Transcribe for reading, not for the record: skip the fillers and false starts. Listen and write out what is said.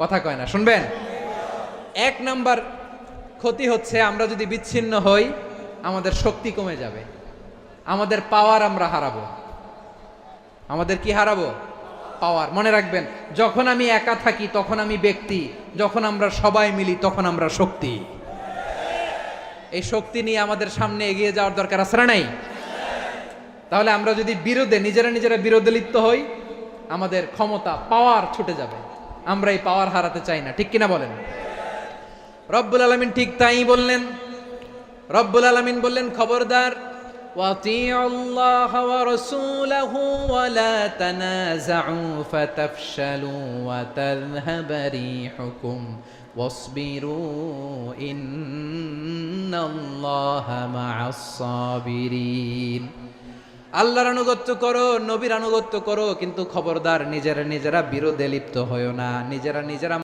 কথা কয় না, শুনবেন। এক নাম্বার ক্ষতি হচ্ছে আমরা যদি বিচ্ছিন্ন হই, আমাদের শক্তি কমে যাবে, আমাদের পাওয়ার আমরা হারাবো। আমাদের কি হারাবো? পাওয়ার। মনে রাখবেন, যখন আমি একা থাকি তখন আমি ব্যক্তি, যখন আমরা সবাই মিলি তখন আমরা শক্তি। এই শক্তি নিয়ে আমাদের সামনে এগিয়ে যাওয়ার দরকার আছে না নাই? তাহলে আমরা যদি নিজেরা বিরোধে লিপ্ত হই, আমাদের ক্ষমতা, পাওয়ার ছুটে যাবে। আমরা এই পাওয়ার হারাতে চাই না, ঠিক কিনা বলেন? রব্বুল আলামিন ঠিক তাই বললেন। রব্বুল আলামিন বললেন, খবরদার, ওয়াতিউল্লাহ ওয়া রাসূলাহু ওয়া লা তানাযাউ ফাতাফশালু ওয়া তাযহাবা রিহুকুম ওয়াসবিরু ইন্নাল্লাহা মা'আস সাবিরিন। আল্লাহর আনুগত্য করো, নবীর আনুগত্য করো, কিন্তু খবরদার নিজেরা বিরোধে লিপ্ত হয়ো না। নিজেরা